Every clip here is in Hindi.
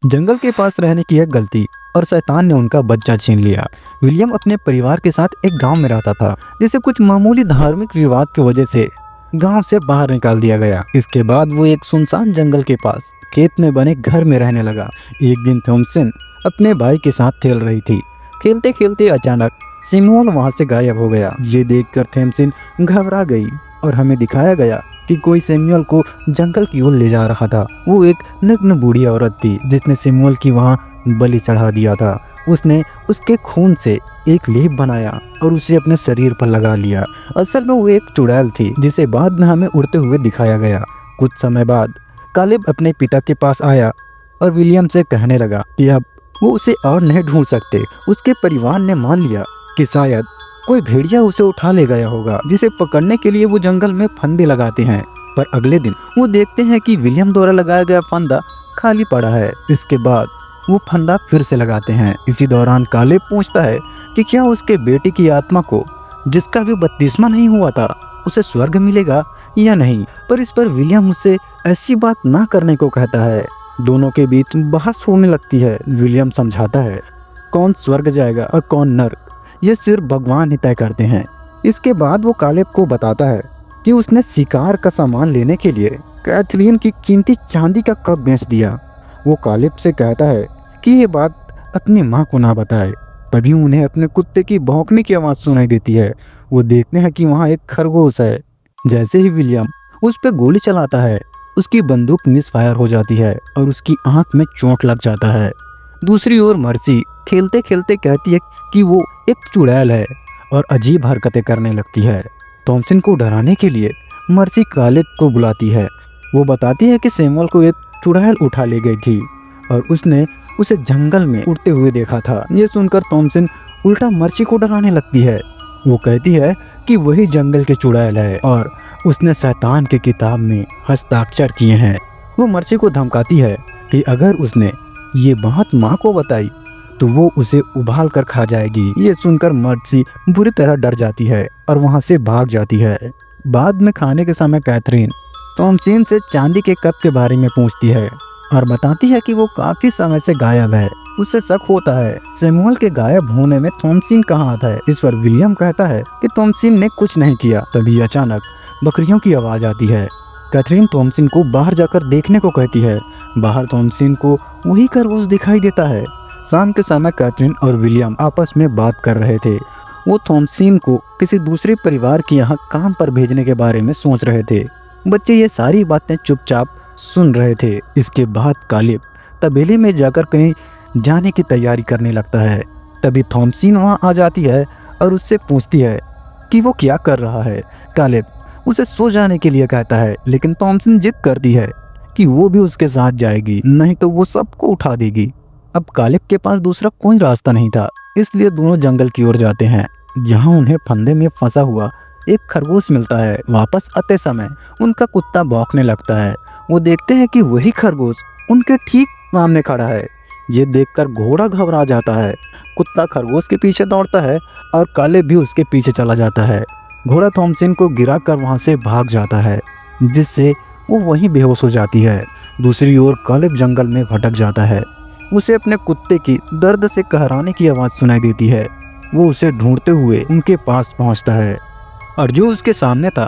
जंगल के पास रहने की एक गलती और शैतान ने उनका बच्चा छीन लिया। विलियम अपने परिवार के साथ एक गांव में रहता था, जिसे कुछ मामूली धार्मिक विवाद की वजह से गांव से बाहर निकाल दिया गया। इसके बाद वो एक सुनसान जंगल के पास खेत में बने घर में रहने लगा। एक दिन थॉमसन अपने भाई के साथ खेल रही थी। खेलते खेलते अचानक सिमोन वहां से गायब हो गया। ये देखकर थॉमसन घबरा गई और हमें दिखाया गया कि कोई सैमुअल को जंगल की ओर ले जा रहा था। वो एक नग्न बूढ़ी औरत थी जिसने सैमुअल की वहाँ बलि चढ़ा दिया था। उसने उसके खून से एक लेप बनाया और उसे अपने शरीर पर लगा लिया। असल में वो एक चुड़ैल थी जिसे बाद में हमें उड़ते हुए दिखाया गया। कुछ समय बाद कालेब अपने पिता के पास आया और विलियम से कहने लगा कि अब वो उसे और नहीं ढूंढ सकते। उसके परिवार ने मान लिया कि शायद कोई भेड़िया उसे उठा ले गया होगा, जिसे पकड़ने के लिए वो जंगल में फंदे लगाते हैं। पर अगले दिन वो देखते हैं कि विलियम द्वारा लगाया गया फंदा खाली पड़ा है। इसके बाद वो फंदा फिर से लगाते हैं। इसी दौरान कालेब पूछता है कि क्या उसके बेटे की आत्मा को, जिसका भी बपतिस्मा नहीं हुआ था, उसे स्वर्ग मिलेगा या नहीं। पर इस पर विलियम उससे ऐसी बात ना करने को कहता है। दोनों के बीच बहस होने लगती है। विलियम समझाता है कौन स्वर्ग जाएगा और कौन नर्क, ये सिर्फ भगवान ही तय करते हैं। इसके बाद वो कालेब को बताता है कि उसने शिकार का सामान लेने के लिए कैथरीन की कीमती चांदी का कप बेच दिया। वो कालेब से कहता है कि ये बात अपनी माँ को ना बताए। तभी उन्हें अपने कुत्ते की भौंकने की आवाज़ सुनाई देती है। वो देखते हैं कि वहाँ एक खरगोश है। जैसे ही विलियम उस पर गोली चलाता है, उसकी बंदूक मिस फायर हो जाती है और उसकी आंख में चोट लग जाता है। दूसरी ओर मर्सी खेलते खेलते कहती है कि वो एक चुड़ैल है और अजीब हरकतें करने लगती है। थॉमसन को डराने के लिए मर्सी कालेब को बुलाती है। वो बताती है कि सैमुअल को एक चुड़ैल उठा ले गई थी और उसने उसे जंगल में उड़ते हुए देखा था। ये सुनकर थॉमसन उल्टा मर्सी को डराने लगती है। वो कहती है कि वही जंगल के चुड़ैल है और उसने शैतान की किताब में हस्ताक्षर किए हैं। वो मर्सी को धमकाती है कि अगर उसने ये बात माँ को बताई तो वो उसे उबाल कर खा जाएगी। ये सुनकर मर्सी बुरी तरह डर जाती है और वहाँ से भाग जाती है। बाद में खाने के समय कैथरीन थॉमसन से चांदी के कप के बारे में पूछती है और बताती है कि वो काफी समय से गायब है। उससे शक होता है सैमुअल के गायब होने में थॉमसन का हाथ है। इस पर विलियम कहता है कि थॉमसन ने कुछ नहीं किया। तभी अचानक बकरियों की आवाज आती है। कैथरीन थॉमसन को बाहर जाकर देखने को कहती है। बाहर थॉमसन को वही खरगोश दिखाई देता है। शाम के समय कैथरीन और विलियम आपस में बात कर रहे थे। वो थॉमसन को किसी दूसरे परिवार के यहाँ काम पर भेजने के बारे में सोच रहे थे। बच्चे ये सारी बातें चुपचाप सुन रहे थे। इसके बाद कालेब तबेले में जाकर कहीं जाने की तैयारी करने लगता है। तभी थॉमसन वहाँ आ जाती है और उससे पूछती है कि वो क्या कर रहा है। कालेब उसे सो जाने के लिए कहता है, लेकिन थॉमसन जिद करती है कि वो भी उसके साथ जाएगी, नहीं तो वो सबको उठा देगी। अब कालेब के पास दूसरा कोई रास्ता नहीं था, इसलिए दोनों जंगल की ओर जाते हैं, जहाँ उन्हें फंदे में फंसा हुआ एक खरगोश मिलता है। वापस आते समय उनका कुत्ता भौंकने लगता है। वो देखते हैं कि वही खरगोश उनके ठीक सामने खड़ा है। ये देखकर घोड़ा घबरा जाता है। कुत्ता खरगोश के पीछे दौड़ता है और कालेब भी उसके पीछे चला जाता है। घोड़ा थॉमसन को गिराकर वहाँ से भाग जाता है, जिससे वो वहीं बेहोश हो जाती है। दूसरी ओर कालेब जंगल में भटक जाता है। उसे अपने कुत्ते की दर्द से कहराने की आवाज़ सुनाई देती है। वो उसे ढूंढते हुए उनके पास पहुँचता है और जो उसके सामने था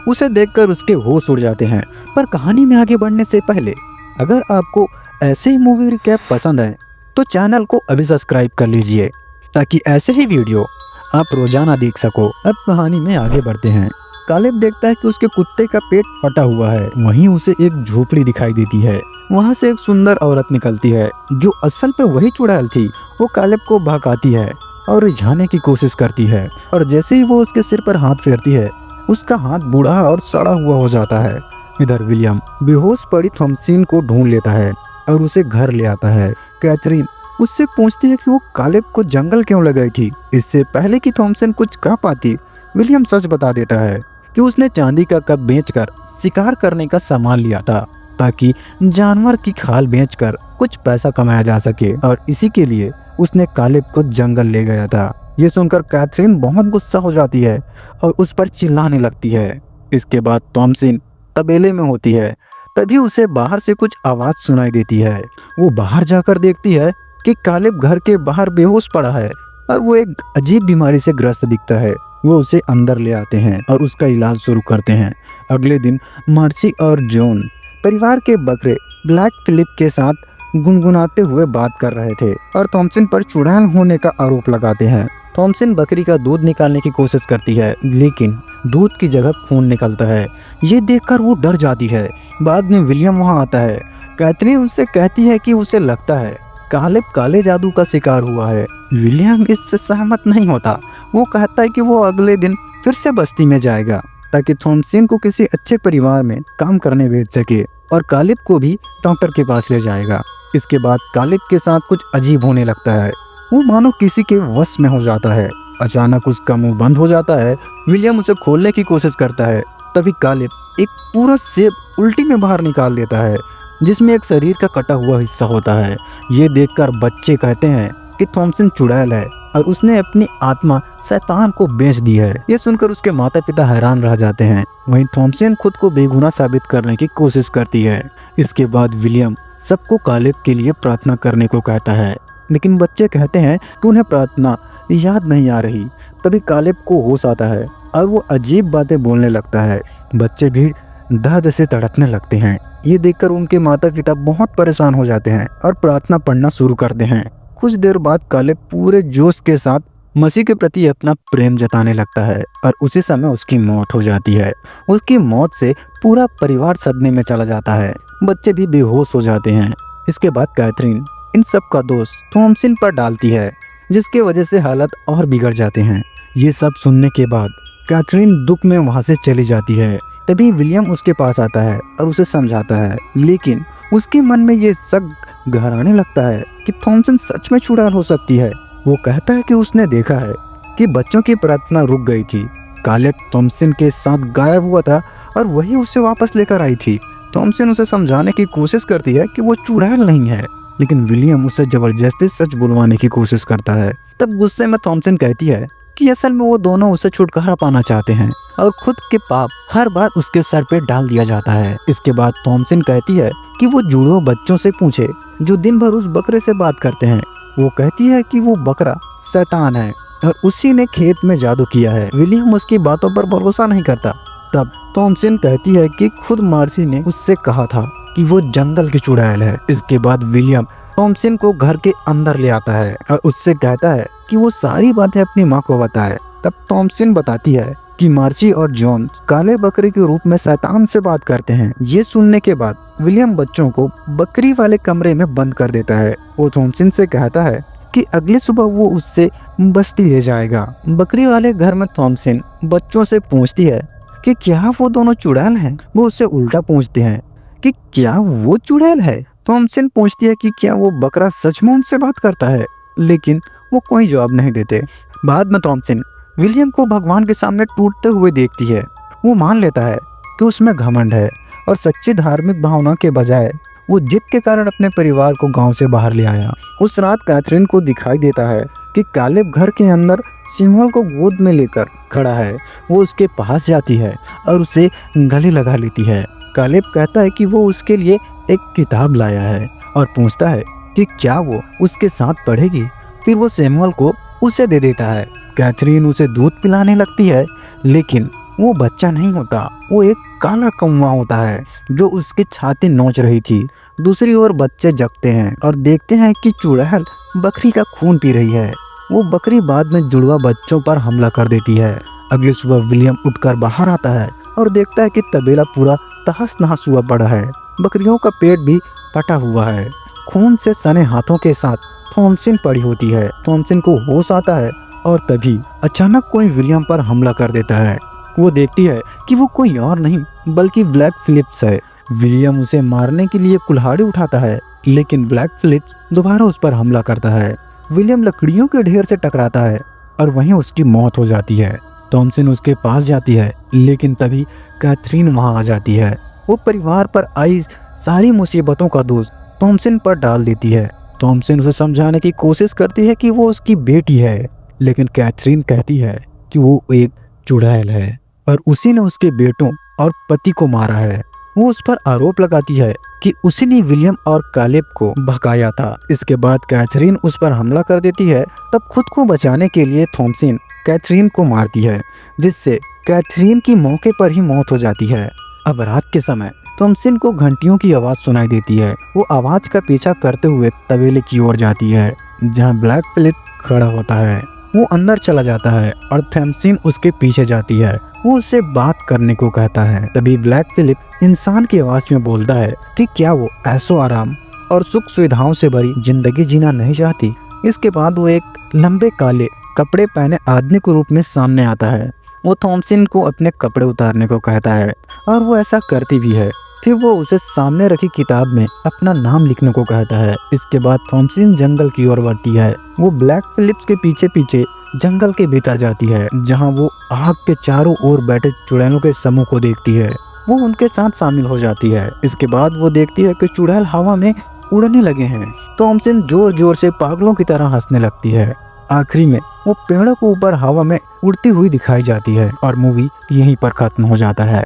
उसे देखकर उसके होश उड़ जाते हैं। पर कहानी में आगे बढ़ने से पहले अगर आपको ऐसे ही मूवी रिकैप पसंद है तो चैनल को अभी सब्सक्राइब कर लीजिए, ताकि ऐसे ही वीडियो आप रोजाना देख सको। अब कहानी में आगे बढ़ते हैं। कालेब देखता है कि उसके कुत्ते का पेट फटा हुआ है। वहीं उसे एक झोपड़ी दिखाई देती है। वहां से एक सुंदर औरत निकलती है, जो असल पे वही चुड़ैल थी। वो कालेब को भगाती है और रिझाने की कोशिश करती है, और जैसे ही वो उसके सिर पर हाथ फेरती है, उसका हाथ बूढ़ा और सड़ा हुआ हो जाता है। इधर विलियम बेहोश पड़ी थॉमसन को ढूंढ लेता है और उसे घर ले आता है। कैथरीन उससे पूछती है कि वो कालेब को जंगल क्यों ले गई थी। इससे पहले कि थॉमसन कुछ कह पाती, विलियम सच बता देता है कि उसने चांदी का कप बेचकर शिकार करने का सामान लिया था, ताकि जानवर की खाल बेचकर कुछ पैसा कमाया जा सके, और इसी के लिए उसने कालेब को जंगल ले गया था। ये सुनकर कैथरीन बहुत गुस्सा हो जाती है और उस पर चिल्लाने लगती है। इसके बाद थॉमसन तबेले में होती है। तभी उसे बाहर से कुछ आवाज सुनाई देती है। वो बाहर जाकर देखती है कि कालिब घर के बाहर बेहोश पड़ा है और वो एक अजीब बीमारी से ग्रस्त दिखता है। वो उसे अंदर ले आते हैं और उसका इलाज शुरू करते हैं। अगले दिन मार्सी और जॉन परिवार के बकरे ब्लैक फिलिप के साथ गुनगुनाते हुए बात कर रहे थे और थॉमसन पर चुड़ैल होने का आरोप लगाते हैं। थॉमसन बकरी का दूध निकालने की कोशिश करती है, लेकिन दूध की जगह खून निकलता है। ये देखकर वो डर जाती है। बाद में विलियम वहाँ आता है। कैथरीन उससे कहती है कि उसे लगता है कालिब काले जादू का शिकार हुआ है। विलियम इससे सहमत नहीं होता। वो कहता है कि वो अगले दिन फिर से बस्ती में जाएगा ताकि थॉमसन को किसी अच्छे परिवार में काम करने भेज सके और कालिब को भी डॉक्टर के पास ले जाएगा। इसके बाद कालिब के साथ कुछ अजीब होने लगता है। वो मानो किसी के वश में हो जाता है। अचानक उसका मुंह बंद हो जाता है। विलियम उसे खोलने की कोशिश करता है। तभी कालिब एक पूरा सेब उल्टी में बाहर निकाल देता है, जिसमें एक शरीर का कटा हुआ हिस्सा होता है। ये देखकर बच्चे कहते हैं कि थॉमसन चुड़ैल है और उसने अपनी आत्मा शैतान को बेच दी है। ये सुनकर उसके माता पिता हैरान रह जाते हैं। वहीं थॉमसन खुद को बेगुनाह साबित करने की कोशिश करती है। इसके बाद विलियम सबको कालिब के लिए प्रार्थना करने को कहता है, लेकिन बच्चे कहते हैं कि उन्हें प्रार्थना याद नहीं आ रही। तभी कालिब को होश आता है और वो अजीब बातें बोलने लगता है। बच्चे भी दर्द से तड़पने लगते हैं। ये देखकर उनके माता पिता बहुत परेशान हो जाते हैं और प्रार्थना पढ़ना शुरू करते हैं। कुछ देर बाद कालिब पूरे जोश के साथ मसीह के प्रति अपना प्रेम जताने लगता है और उसी समय उसकी मौत हो जाती है। उसकी मौत से पूरा परिवार सदमे में चला जाता है। बच्चे भी बेहोश हो जाते हैं। इसके बाद कैथरीन इन सब का दोष थॉमसन पर डालती है, जिसके वजह से हालत और बिगड़ जाते हैं। ये सब सुनने के बाद कैथरीन दुख में वहाँ से चली जाती है। तभी विलियम उसके पास आता है और उसे समझाता है, लेकिन उसके मन में ये शक गहराने लगता है कि थॉमसन सच में चुड़ैल हो सकती है। वो कहता है कि उसने देखा है कि बच्चों की प्रार्थना रुक गई थी। कालिब थॉमसन के साथ गायब हुआ था और वही उसे वापस लेकर आई थी। थॉमसन उसे समझाने की कोशिश करती है कि वो चुड़ैल नहीं है, लेकिन विलियम उसे जबरदस्ती सच बुलवाने की कोशिश करता है। तब गुस्से में थॉमसन कहती है कि असल में वो दोनों उससे छुटकारा पाना चाहते हैं और खुद के पाप हर बार उसके सर पे डाल दिया जाता है। इसके बाद थॉमसन कहती है कि वो जुड़ो बच्चों से पूछे जो दिन भर उस बकरे से बात करते हैं। वो कहती है कि वो बकरा शैतान है और उसी ने खेत में जादू किया है। विलियम उसकी बातों पर भरोसा नहीं करता। तब थॉमसन कहती है कि खुद मार्सी ने उससे कहा था कि वो जंगल की चुड़ैल है। इसके बाद विलियम थॉमसन को घर के अंदर ले आता है और उससे कहता है कि वो सारी बातें अपनी माँ को बताए। तब थॉमसन बताती है कि मार्सी और जॉन काले बकरे के रूप में शैतान से बात करते हैं। ये सुनने के बाद विलियम बच्चों को बकरी वाले कमरे में बंद कर देता है। वो थॉमसन से कहता है कि अगली सुबह वो उससे बस्ती ले जाएगा। बकरी वाले घर में थॉमसन बच्चों से पूछती है कि क्या वो दोनों चुड़ैल हैं। वो उससे उल्टा पूछते हैं कि क्या वो चुड़ैल है। थॉमसन पूछती है कि क्या वो बकरा सच में उनसे बात करता है, लेकिन वो कोई जवाब नहीं देते। बाद में थॉमसन विलियम को भगवान के सामने टूटते हुए देखती है। वो मान लेता है कि उसमें घमंड है और सच्ची धार्मिक भावना के बजाय वो जिद के कारण अपने परिवार को गांव से बाहर ले आया। उस रात कैथरीन को दिखाई देता है कि कालिब घर के अंदर सिम्बल को गोद में लेकर खड़ा है। वो उसके पास जाती है और उसे गले लगा लेती है। कालिब कहता है कि वो उसके लिए एक किताब लाया है और पूछता है कि क्या वो उसके साथ पढ़ेगी। फिर वो सैमुअल को उसे दे देता है। कैथरीन उसे दूध पिलाने लगती है, लेकिन वो बच्चा नहीं होता। वो एक काला कौवा होता है जो उसकी छाती नोच रही थी। दूसरी ओर बच्चे जगते हैं और देखते हैं कि चुड़ैल बकरी का खून पी रही है। वो बकरी बाद में जुड़वा बच्चों पर हमला कर देती है। अगली सुबह विलियम उठकर बाहर आता है और देखता है कि तबेला पूरा तहस नहस हुआ पड़ा है। बकरियों का पेट भी फटा हुआ है। खून से सने हाथों के साथ थॉमसन पड़ी होती है। थॉमसन को होश आता है और तभी अचानक कोई विलियम पर हमला कर देता है। वो देखती है कि वो कोई और नहीं बल्कि ब्लैक फिलिप्स है। विलियम उसे मारने के लिए कुल्हाड़ी उठाता है, लेकिन ब्लैक फिलिप्स दोबारा उस पर हमला करता है। विलियम लकड़ियों के ढेर से टकराता है और वहीं उसकी मौत हो जाती है। थॉमसन उसके पास जाती है, लेकिन तभी कैथरीन वहां आ जाती है। वो परिवार पर आई सारी मुसीबतों का दोष थॉमसन पर डाल देती है। थॉमसन उसे समझाने की कोशिश करती है कि वो उसकी बेटी है, लेकिन कैथरीन कहती है कि वो एक चुड़ैल है और उसी ने उसके बेटों और पति को मारा है। वो उस पर आरोप लगाती है कि उसी ने विलियम और कालेब को भगाया था। इसके बाद कैथरीन उस पर हमला कर देती है। तब खुद को बचाने के लिए थॉमसिन कैथरीन को मारती है, जिससे कैथरीन की मौके पर ही मौत हो जाती है। अब रात के समय थॉमसिन को घंटियों की आवाज सुनाई देती है। वो आवाज का पीछा करते हुए तबेले की ओर जाती है, जहाँ ब्लैक फिलिप खड़ा होता है। वो अंदर चला जाता है और थॉमसिन उसके पीछे जाती है। वो उससे बात करने को कहता है। तभी ब्लैक फिलिप इंसान की आवाज में बोलता है कि क्या वो ऐशो आराम और सुख सुविधाओं से भरी जिंदगी जीना नहीं चाहती। इसके बाद वो एक लंबे काले कपड़े पहने आदमी के रूप में सामने आता है। वो थॉमसिन को अपने कपड़े उतारने को कहता है और वो ऐसा करती भी है। फिर वो उसे सामने रखी किताब में अपना नाम लिखने को कहता है। इसके बाद थॉमसिन जंगल की ओर बढ़ती है। वो ब्लैक फिलिप्स के पीछे पीछे जंगल के भीतर जाती है, जहां वो आग के चारों ओर बैठे चुड़ैलों के समूह को देखती है। वो उनके साथ शामिल हो जाती है। इसके बाद वो देखती है कि चुड़ैल हवा में उड़ने लगे हैं। थॉमसिन जोर जोर से पागलों की तरह हंसने लगती है। आखिरी में वो पेड़ों के ऊपर हवा में उड़ती हुई दिखाई जाती है और मूवी यहीं पर खत्म हो जाता है।